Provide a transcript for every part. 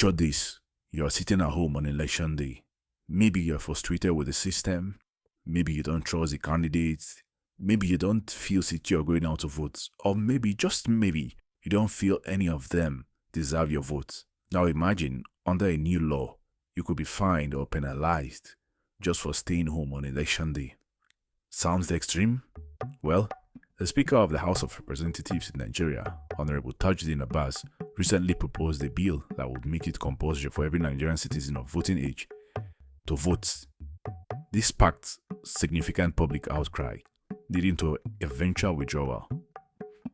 Picture this. You are sitting at home on election day. Maybe you're frustrated with the system. Maybe you don't trust the candidates. Maybe you don't feel secure going out to vote. Or maybe, just maybe, you don't feel any of them deserve your vote. Now imagine, under a new law, you could be fined or penalized just for staying home on election day. Sounds extreme? Well, the Speaker of the House of Representatives in Nigeria, Hon Tajudeen Abbas, recently proposed a bill that would make it compulsory for every Nigerian citizen of voting age to vote. This sparked significant public outcry, leading to eventual withdrawal.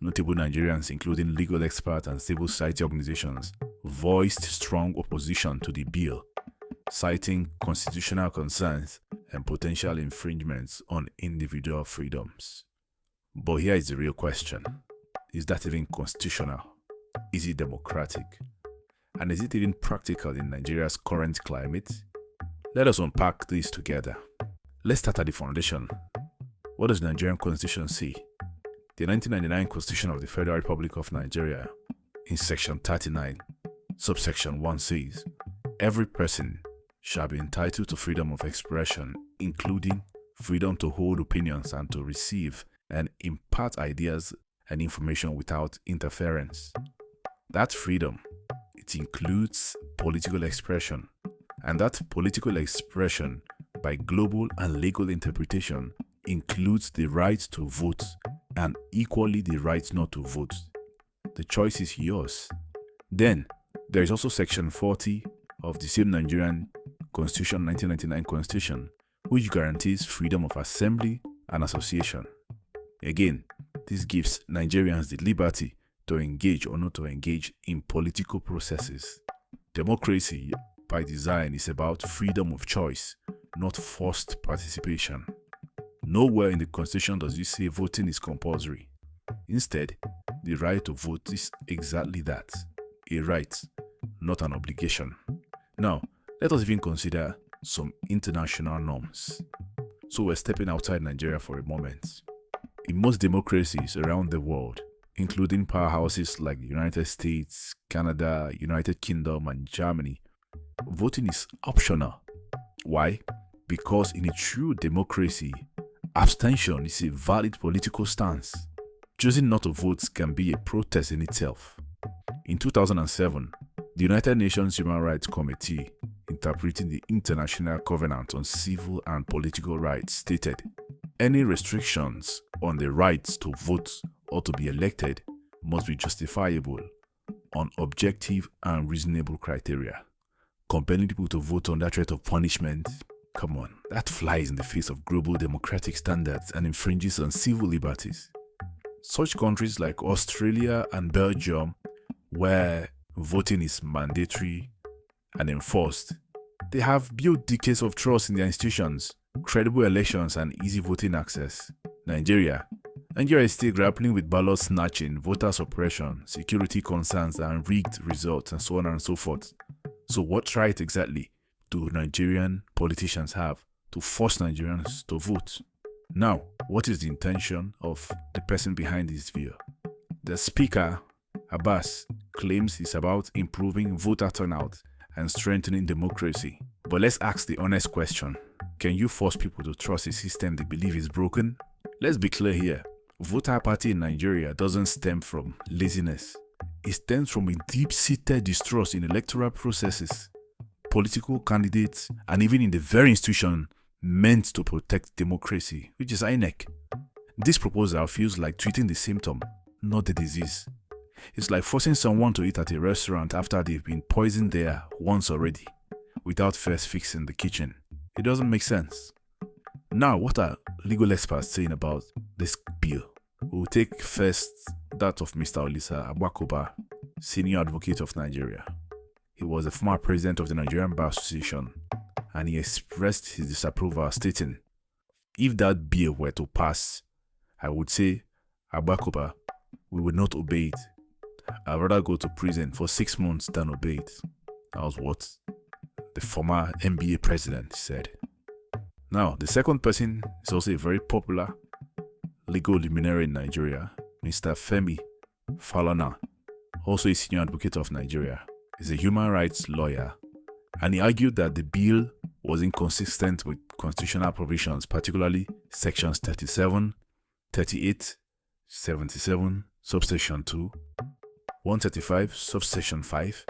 Notable Nigerians, including legal experts and civil society organizations, voiced strong opposition to the bill, citing constitutional concerns and potential infringements on individual freedoms. But here is the real question. Is that even constitutional? Is it democratic? And is it even practical in Nigeria's current climate? Let us unpack this together. Let's start at the foundation. What does the Nigerian Constitution say? The 1999 Constitution of the Federal Republic of Nigeria, in Section 39, subsection 1 says, "Every person shall be entitled to freedom of expression, including freedom to hold opinions and to receive and impart ideas and information without interference." That freedom, it includes political expression, and that political expression, by global and legal interpretation, includes the right to vote and equally the right not to vote. The choice is yours. Then, there is also Section 40 of the same Nigerian Constitution, 1999 Constitution, which guarantees freedom of assembly and association. Again, this gives Nigerians the liberty to engage or not to engage in political processes. Democracy, by design, is about freedom of choice, not forced participation. Nowhere in the Constitution does it say voting is compulsory. Instead, the right to vote is exactly that, a right, not an obligation. Now, let us even consider some international norms. So we're stepping outside Nigeria for a moment. In most democracies around the world, including powerhouses like the United States, Canada, United Kingdom, and Germany, voting is optional. Why? Because in a true democracy, abstention is a valid political stance. Choosing not to vote can be a protest in itself. In 2007, the United Nations Human Rights Committee, interpreting the International Covenant on Civil and Political Rights, stated, "Any restrictions on the rights to vote or to be elected must be justifiable on objective and reasonable criteria." Compelling people to vote under threat of punishment, come on, that flies in the face of global democratic standards and infringes on civil liberties. Such countries like Australia and Belgium, where voting is mandatory and enforced, they have built decades of trust in their institutions, credible elections, and easy voting access. Nigeria is still grappling with ballot snatching, voter suppression, security concerns, and rigged results, and so on and so forth. So what right exactly do Nigerian politicians have to force Nigerians to vote? Now, what is the intention of the person behind this view? The Speaker, Abbas, claims it's about improving voter turnout and strengthening democracy. But let's ask the honest question. Can you force people to trust a system they believe is broken? Let's be clear here. Voter apathy in Nigeria doesn't stem from laziness. It stems from a deep-seated distrust in electoral processes, political candidates, and even in the very institution meant to protect democracy, which is INEC. This proposal feels like treating the symptom, not the disease. It's like forcing someone to eat at a restaurant after they've been poisoned there once already, without first fixing the kitchen. It doesn't make sense. Now, what are legal experts saying about this bill? We'll take first that of Mr. Olisa Agbakoba, Senior Advocate of Nigeria. He was the former president of the Nigerian Bar Association, and he expressed his disapproval, stating, "If that bill were to pass, I would say, Agbakoba, we would not obey it. I'd rather go to prison for 6 months than obey it." That was what the former NBA president said. Now, the second person is also a very popular legal luminary in Nigeria, Mr. Femi Falana, also a senior advocate of Nigeria. is a human rights lawyer, and he argued that the bill was inconsistent with constitutional provisions, particularly sections 37, 38, 77, subsection 2, 135, subsection 5,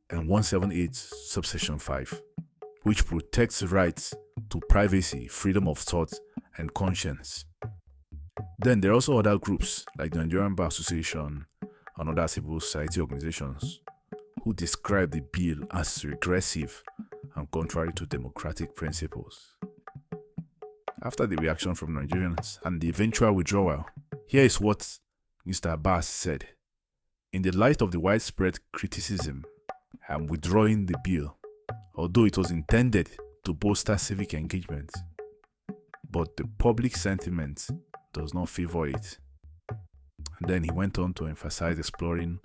and 178, subsection 5, which protects rights to privacy, freedom of thought, and conscience. Then there are also other groups like the Nigerian Bar Association and other civil society organizations who describe the bill as regressive and contrary to democratic principles. After the reaction from Nigerians and the eventual withdrawal, here is what Mr. Abbas said. In the light of the widespread criticism, I am withdrawing the bill, although it was intended to bolster civic engagement, but the public sentiment does not favor it. And then he went on to emphasize exploring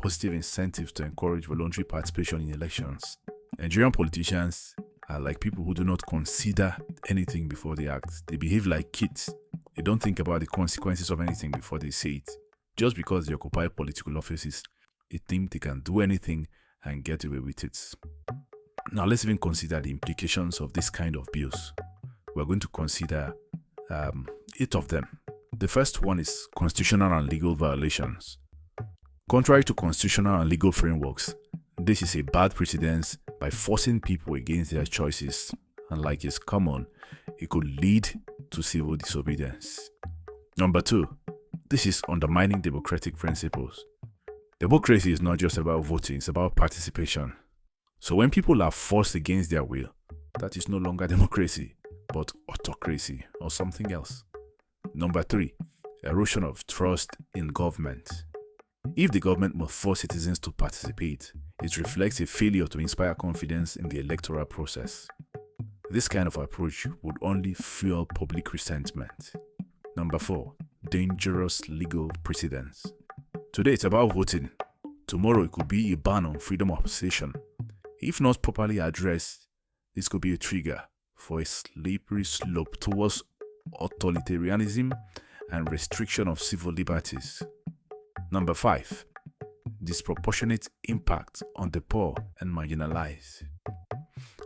positive incentives to encourage voluntary participation in elections. Nigerian politicians are like people who do not consider anything before they act. They behave like kids. They don't think about the consequences of anything before they say it. Just because they occupy political offices, they think they can do anything and get away with it. Now let's even consider the implications of this kind of bills. We're going to consider 8 of them. The first one is constitutional and legal violations. Contrary to constitutional and legal frameworks, this is a bad precedent by forcing people against their choices, and like is common, it could lead to civil disobedience. Number 2, this is undermining democratic principles. Democracy is not just about voting, it's about participation. So when people are forced against their will, that is no longer democracy, but autocracy or something else. Number 3, erosion of trust in government. If the government must force citizens to participate, it reflects a failure to inspire confidence in the electoral process. This kind of approach would only fuel public resentment. Number 4, dangerous legal precedents. Today it's about voting. Tomorrow it could be a ban on freedom of association. If not properly addressed, this could be a trigger for a slippery slope towards authoritarianism and restriction of civil liberties. Number 5, disproportionate impact on the poor and marginalized.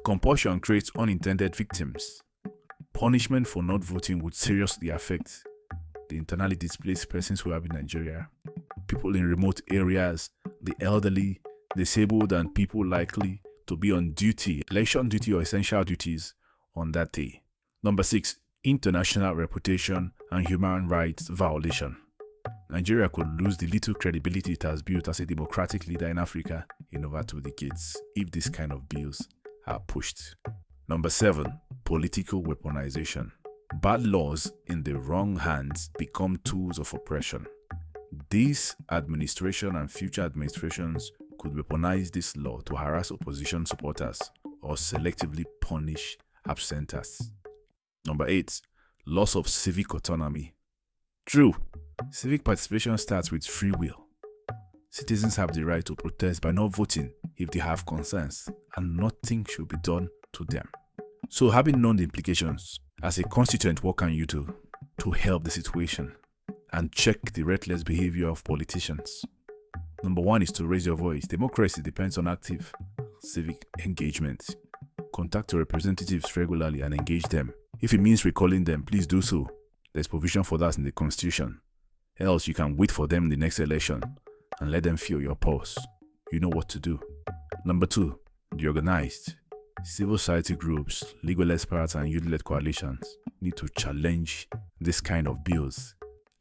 Compulsion creates unintended victims. Punishment for not voting would seriously affect the internally displaced persons who have in Nigeria, people in remote areas, the elderly, disabled, and people likely to be on duty, election duty or essential duties on that day. Number 6, international reputation and human rights violation. Nigeria could lose the little credibility it has built as a democratic leader in Africa in over 2 decades if these kind of bills are pushed. Number 7, political weaponization. Bad laws in the wrong hands become tools of oppression. This administration and future administrations could weaponize this law to harass opposition supporters or selectively punish absentists. Number 8, loss of civic autonomy. True, civic participation starts with free will. Citizens have the right to protest by not voting if they have concerns, and nothing should be done to them. So, having known the implications, as a constituent, what can you do to help the situation and check the reckless behavior of politicians? Number 1 is to raise your voice. Democracy depends on active civic engagement. Contact your representatives regularly and engage them. If it means recalling them, please do so. There's provision for that in the Constitution. Else, you can wait for them in the next election and let them feel your pulse. You know what to do. Number 2, be organized. Civil society groups, legal experts, and youth-led coalitions need to challenge this kind of bills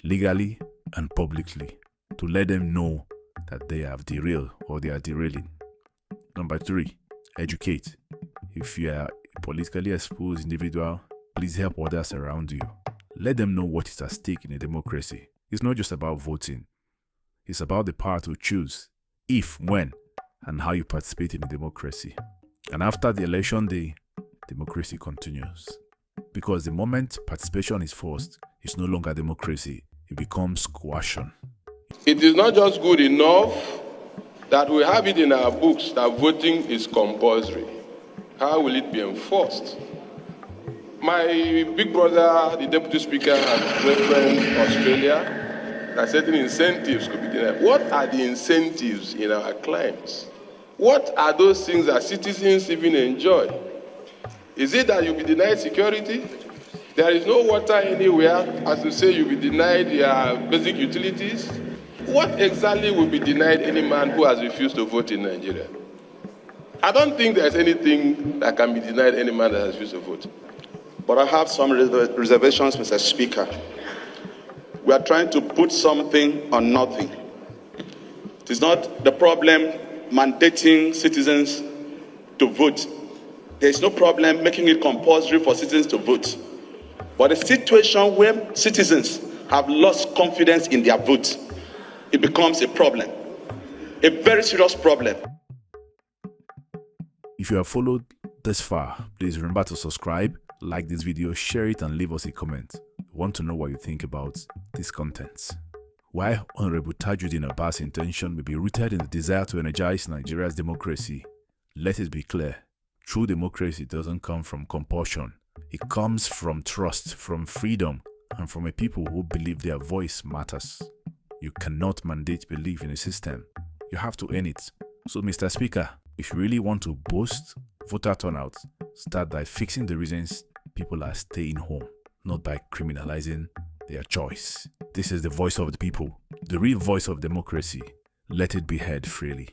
legally and publicly to let them know that they have derailed or they are derailing. Number 3, educate. If you are a politically exposed individual, please help others around you. Let them know what is at stake in a democracy. It's not just about voting. It's about the power to choose if, when, and how you participate in a democracy. And after the election day, democracy continues. Because the moment participation is forced, it's no longer democracy. It becomes coercion. It is not just good enough that we have it in our books that voting is compulsory. How will it be enforced? My big brother, the Deputy Speaker, has referenced Australia, that certain incentives could be given. What are the incentives in our claims? What are those things that citizens even enjoy? Is it that you'll be denied security? There is no water anywhere, as you say, you'll be denied your basic utilities. What exactly will be denied any man who has refused to vote in Nigeria? I don't think there's anything that can be denied any man that has refused to vote. But I have some reservations, Mr. Speaker. We are trying to put something on nothing. It is not the problem mandating citizens to vote. There is no problem making it compulsory for citizens to vote. But a situation where citizens have lost confidence in their vote, it becomes a problem, a very serious problem. If you have followed this far, please remember to subscribe, like this video, share it, and leave us a comment. We want to know what you think about these contents. While Honorable Tajudeen Abbas' intention may be rooted in the desire to energize Nigeria's democracy, let it be clear, true democracy doesn't come from compulsion. It comes from trust, from freedom, and from a people who believe their voice matters. You cannot mandate belief in a system. You have to earn it. So, Mr. Speaker, if you really want to boost voter turnout, start by fixing the reasons people are staying home, not by criminalizing their choice. This is the voice of the people, the real voice of democracy. Let it be heard freely.